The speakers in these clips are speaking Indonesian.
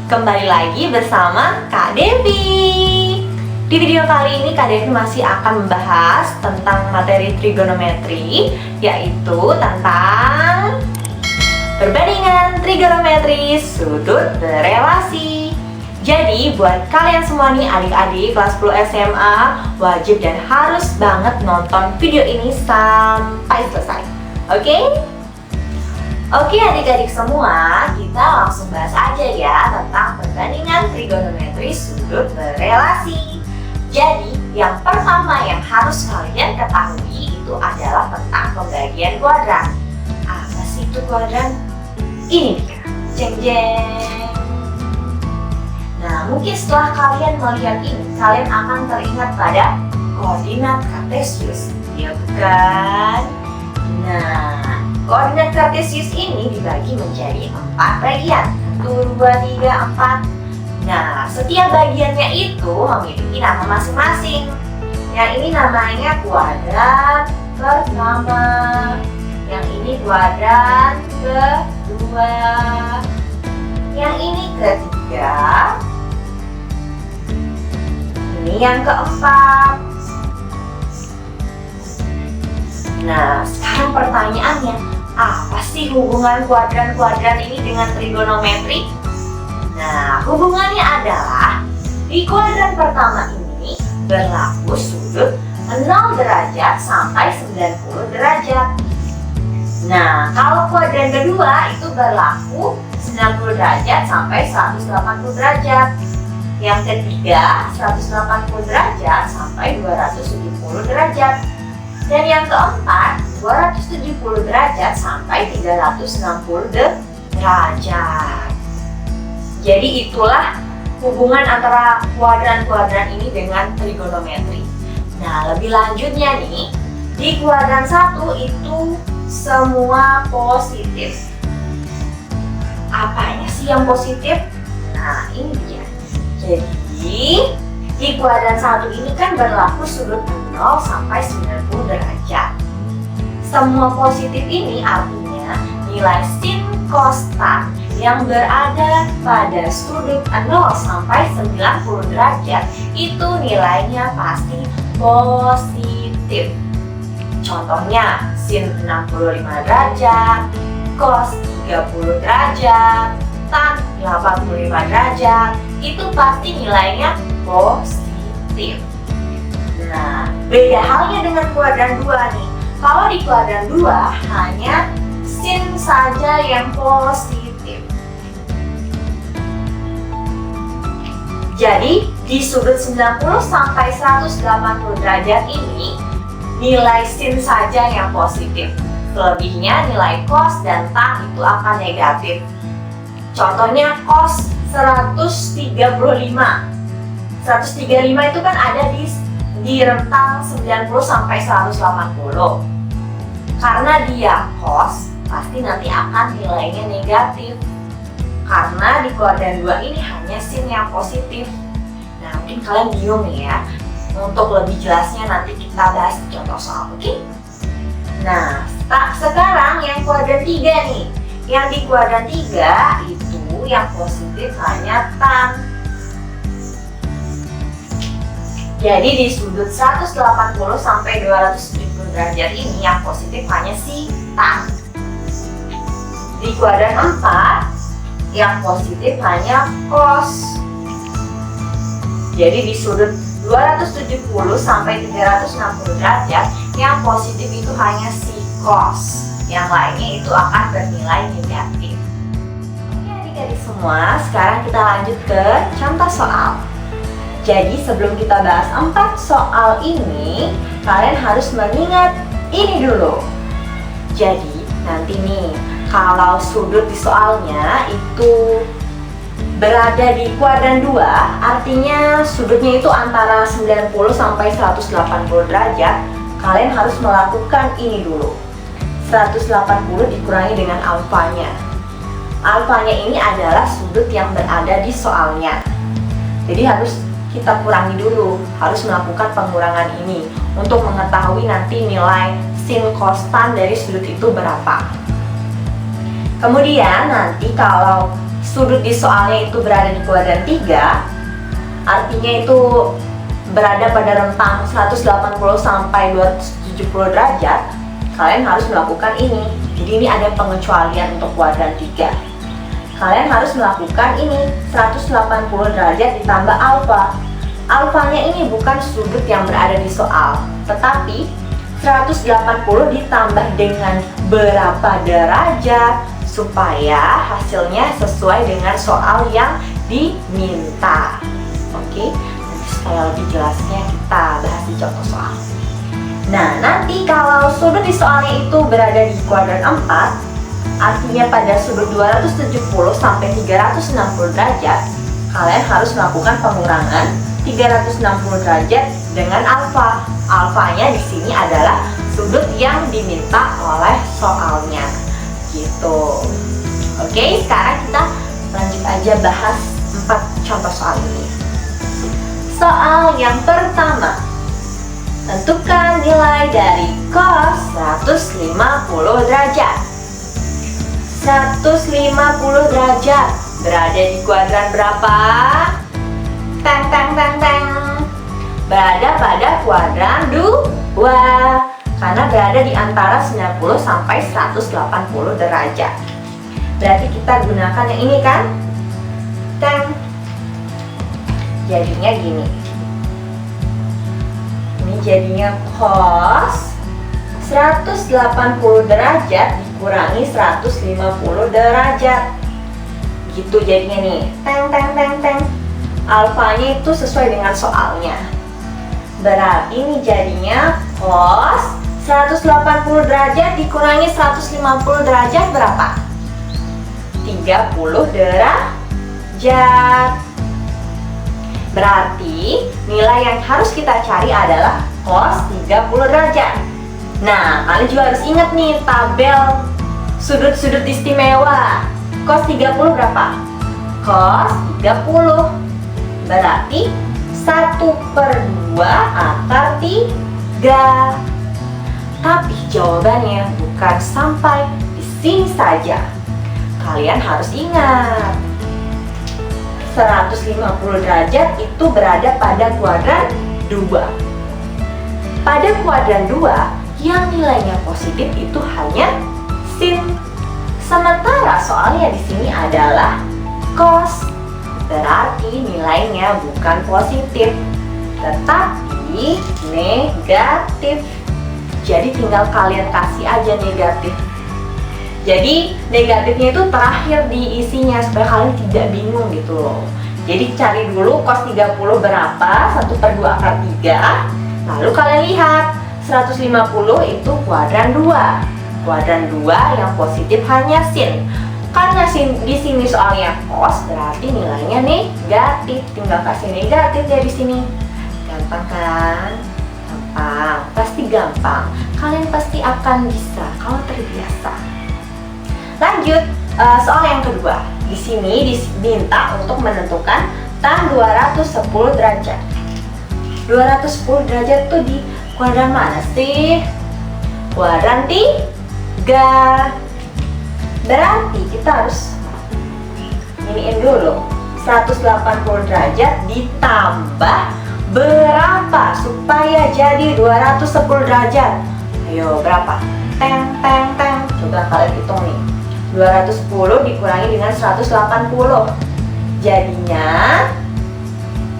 Kembali lagi bersama Kak Devi. Di video kali ini Kak Devi masih akan membahas tentang materi trigonometri, yaitu tentang perbandingan trigonometri sudut berelasi. Jadi buat kalian semua nih adik-adik kelas 10 SMA, wajib dan harus banget nonton video ini sampai selesai. Oke? Oke adik-adik semua, kita langsung bahas aja ya tentang perbandingan trigonometri sudut berelasi. Jadi yang pertama yang harus kalian ketahui itu adalah tentang pembagian kuadran. Apa sih itu kuadran? Ini dia, jeng jeng. Nah mungkin setelah kalian melihat ini, kalian akan teringat pada koordinat kartesius, ya bukan? Nah, koordinat kartesius ini dibagi menjadi 4 bagian. 1, 2, 3, 4. Nah, setiap bagiannya itu memiliki nama masing-masing. Yang ini namanya kuadran pertama. Yang ini kuadran kedua. Yang ini ketiga. Ini yang keempat. Nah, sekarang pertanyaannya, apa sih hubungan kuadran-kuadran ini dengan trigonometri? Nah, hubungannya adalah di kuadran pertama ini berlaku sudut 0 derajat sampai 90 derajat. Nah, kalau kuadran kedua itu berlaku 90 derajat sampai 180 derajat. Yang ketiga 180 derajat sampai 270 derajat. Dan yang keempat 270 derajat sampai 360 derajat. Jadi itulah hubungan antara kuadran-kuadran ini dengan trigonometri. Nah lebih lanjutnya nih, di kuadran 1 itu semua positif. Apanya sih yang positif? Nah ini dia. Jadi di kuadran 1 ini kan berlaku sudut 0 sampai 90 derajat. Semua positif ini artinya nilai sin kostan yang berada pada sudut 0 sampai 90 derajat itu nilainya pasti positif. Contohnya sin 65 derajat, cos 30 derajat, tan 85 derajat itu pasti nilainya positif. Nah, beda halnya dengan kuadran 2 nih. Kalau di kuadran 2 hanya sin saja yang positif. Jadi, di sudut 90 sampai 180 derajat ini nilai sin saja yang positif. Selebihnya nilai cos dan tan itu akan negatif. Contohnya cos 135 itu kan ada di rentang 90 sampai 180. Karena dia cos, pasti nanti akan nilainya negatif. Karena di kuadran 2 ini hanya sin yang positif. Nah, mungkin kalian bingung nih ya. Untuk lebih jelasnya nanti kita bahas contoh soal, oke? Nah, sekarang yang kuadran 3 nih. Yang di kuadran 3 itu yang positif hanya tan. Jadi di sudut 180 sampai 270 derajat ini yang positif hanya si tan. Di kuadran 4 yang positif hanya cos. Jadi di sudut 270 sampai 360 derajat yang positif itu hanya si cos. Yang lainnya itu akan bernilai negatif. Oke adik-adik semua, sekarang kita lanjut ke contoh soal. Jadi sebelum kita bahas 4 soal ini, kalian harus mengingat ini dulu. Jadi nanti nih, kalau sudut di soalnya itu berada di kuadran 2, artinya sudutnya itu antara 90 sampai 180 derajat, kalian harus melakukan ini dulu. 180 dikurangi dengan alfanya. Alfanya ini adalah sudut yang berada di soalnya. Jadi harus kita kurangi dulu, harus melakukan pengurangan ini untuk mengetahui nanti nilai sin kostan dari sudut itu berapa. Kemudian nanti kalau sudut di soalnya itu berada di kuadran 3, artinya itu berada pada rentang 180 sampai 270 derajat, kalian harus melakukan ini. Jadi ini ada pengecualian untuk kuadran 3. Kalian harus melakukan ini 180 derajat ditambah alfa. Alfanya ini bukan sudut yang berada di soal, tetapi 180 ditambah dengan berapa derajat supaya hasilnya sesuai dengan soal yang diminta. Oke, nanti supaya lebih jelasnya kita bahas di contoh soal. Nah, nanti kalau sudut di soalnya itu berada di kuadran 4, artinya pada sudut 270 sampai 360 derajat, kalian harus melakukan pengurangan 360 derajat dengan alfa. Alfanya di sini adalah sudut yang diminta oleh soalnya. Gitu. Oke, sekarang kita lanjut aja bahas 4 contoh soal ini. Soal yang pertama, tentukan nilai dari cos 150 derajat. 150 derajat berada di kuadran berapa? Teng teng teng teng. Berada pada kuadran 2 karena berada di antara 90 sampai 180 derajat. Berarti kita gunakan yang ini kan? Teng. Jadinya gini. Ini jadinya cos 180 derajat dikurangi 150 derajat. Gitu jadinya nih. Teng teng teng teng. Alfanya itu sesuai dengan soalnya. Berarti ini jadinya cos 180 derajat dikurangi 150 derajat berapa? 30 derajat. Berarti nilai yang harus kita cari adalah cos 30 derajat. Nah, kalian juga harus ingat nih tabel sudut-sudut istimewa. Cos 30 berapa? Cos 30 berarti 1/2 akar 3. Tapi jawabannya bukan sampai di sini saja. Kalian harus ingat 150 derajat itu berada pada kuadran 2. Pada kuadran 2 yang nilainya positif itu hanya sin. Sementara soalnya di sini adalah cos. Berarti nilainya bukan positif, tetapi negatif. Jadi tinggal kalian kasih aja negatif. Jadi negatifnya itu terakhir di isinya supaya kalian tidak bingung gitu loh. Jadi cari dulu cos 30 berapa, 1/2 akar 3. Lalu kalian lihat 150 itu kuadran 2. Kuadran 2 yang positif hanya sin. Karena di sini soalnya cos, berarti nilainya negatif. Tinggal kasih negatif dari sini. Gampang kan? Gampang, pasti gampang. Kalian pasti akan bisa kalau terbiasa. Lanjut, soal yang kedua. Di sini diminta untuk menentukan tan 210 derajat. 210 derajat tuh di kuadran mana sih? Kuadran 3. Berarti kita harus iniin dulu 180 derajat ditambah berapa supaya jadi 210 derajat. Ayo berapa? Teng teng teng. Coba kalian hitung nih. 210 dikurangi dengan 180. Jadinya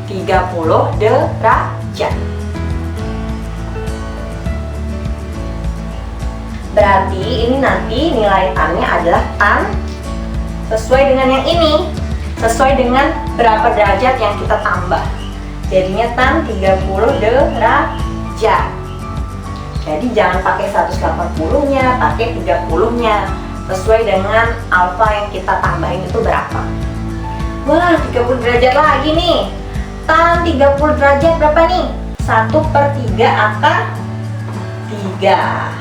30 derajat. Berarti ini nanti nilai tan-nya adalah tan sesuai dengan yang ini, sesuai dengan berapa derajat yang kita tambah. Jadinya tan 30 derajat. Jadi jangan pakai 180-nya, pakai 30-nya. Sesuai dengan alfa yang kita tambahin itu berapa. Wah, 30 derajat lagi nih. Tan 30 derajat berapa nih? 1/3 akar 3.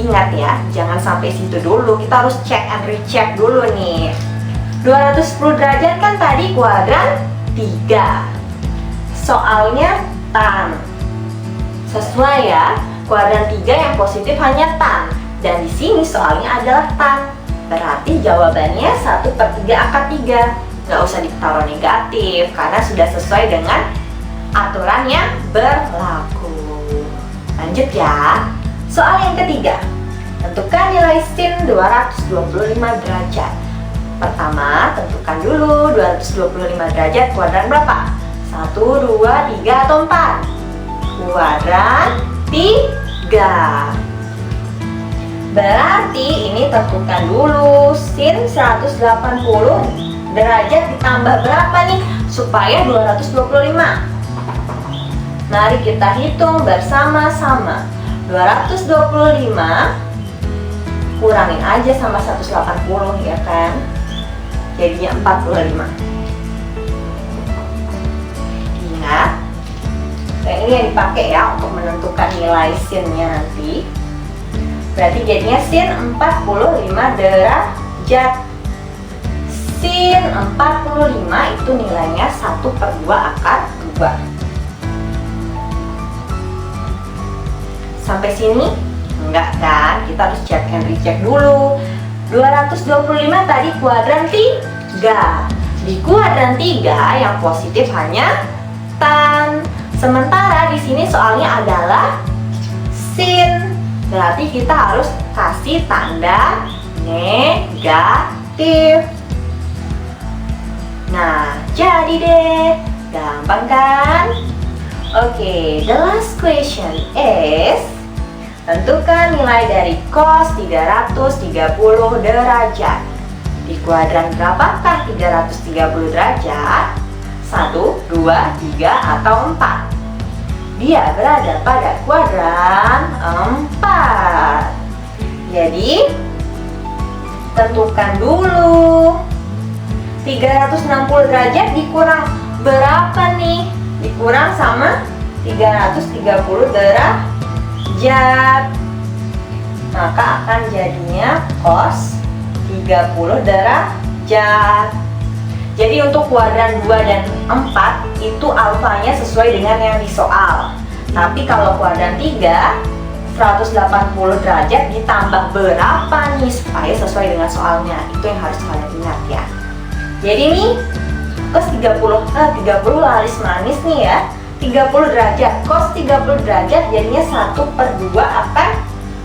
Ingat ya, jangan sampai situ dulu. Kita harus check and recheck dulu nih. 210 derajat kan tadi kuadran 3. Soalnya tan. Sesuai ya, kuadran 3 yang positif hanya tan. Dan di sini soalnya adalah tan. Berarti jawabannya 1/3 akar 3. Nggak usah ditaruh negatif karena sudah sesuai dengan aturan yang berlaku. Lanjut ya. Soal yang ketiga. Tentukan nilai sin 225 derajat. Pertama, tentukan dulu 225 derajat kuadran berapa? 1, 2, 3, atau 4? Kuadran 3. Berarti ini tentukan dulu sin 180 derajat ditambah berapa nih supaya 225. Mari kita hitung bersama-sama. 225 kurangin aja sama 180 ya kan, jadinya 45. Ingat, ini yang dipakai ya untuk menentukan nilai sinnya nanti. Berarti jadinya sin 45 derajat. Sin 45 itu nilainya 1/2 akar 2. Sampai sini? Enggak kan? Kita harus check and recheck dulu. 225 tadi kuadran 3. Di kuadran 3 yang positif hanya tan. Sementara di sini soalnya adalah sin. Berarti kita harus kasih tanda negatif. Nah, jadi deh. Gampang kan? Oke, the last question is tentukan nilai dari cos 330 derajat. Di kuadran berapakah 330 derajat? 1, 2, 3, atau 4? Dia berada pada kuadran 4. Jadi, tentukan dulu 360 derajat dikurang berapa nih? Dikurang sama 330 derajat. Maka akan jadinya cos 30 derajat. Jadi untuk kuadran 2 dan 4 itu alfanya sesuai dengan yang di soal. Tapi kalau kuadran 3 180 derajat ditambah berapa nih supaya sesuai dengan soalnya. Itu yang harus kalian ingat ya. Jadi nih cos 30 laris manis nih ya. 30 derajat, cos 30 derajat jadinya 1/2 akar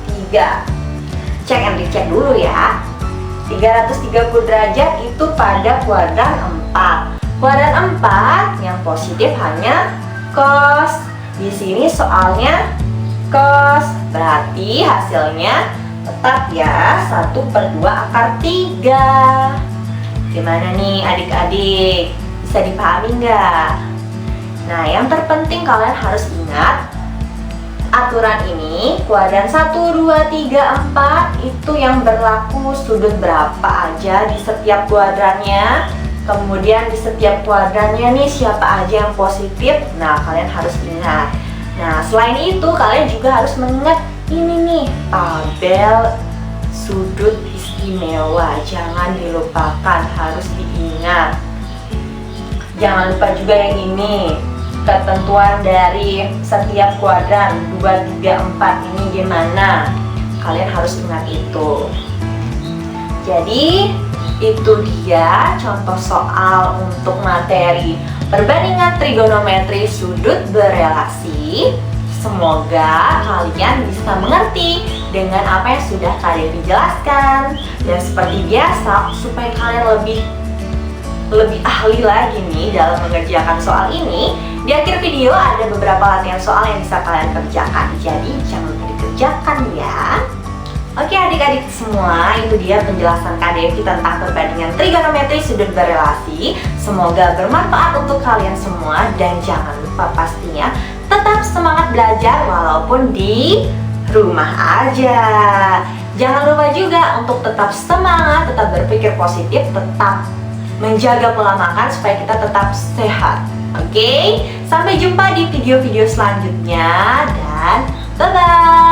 3. Cek and recheck dulu ya. 330 derajat itu pada kuadran 4. Kuadran 4 yang positif hanya cos. Di sini soalnya cos. Berarti hasilnya tetap ya 1/2 akar 3. Gimana nih adik-adik? Bisa dipahami nggak? Nah, yang terpenting kalian harus ingat aturan ini, kuadran 1, 2, 3, 4 itu yang berlaku sudut berapa aja di setiap kuadrannya. Kemudian di setiap kuadrannya nih siapa aja yang positif. Nah, kalian harus ingat. Nah, selain itu kalian juga harus mengingat ini nih, tabel sudut istimewa. Jangan dilupakan, harus diingat. Jangan lupa juga yang ini, ketentuan dari setiap kuadran 2, 3, 4 ini gimana. Kalian harus ingat itu. Jadi itu dia contoh soal untuk materi perbandingan trigonometri sudut berelasi. Semoga kalian bisa mengerti dengan apa yang sudah kalian jelaskan. Dan seperti biasa, supaya kalian lebih ahli lagi nih dalam mengerjakan soal ini, di akhir video ada beberapa latihan soal yang bisa kalian kerjakan. Jadi jangan lupa dikerjakan ya. Oke adik-adik semua, itu dia penjelasan Kak Devi tentang perbandingan trigonometri sudut berelasi. Semoga bermanfaat untuk kalian semua. Dan jangan lupa pastinya tetap semangat belajar walaupun di rumah aja. Jangan lupa juga untuk tetap semangat, tetap berpikir positif, tetap menjaga pola makan supaya kita tetap sehat. Oke, sampai jumpa di video-video selanjutnya dan bye-bye.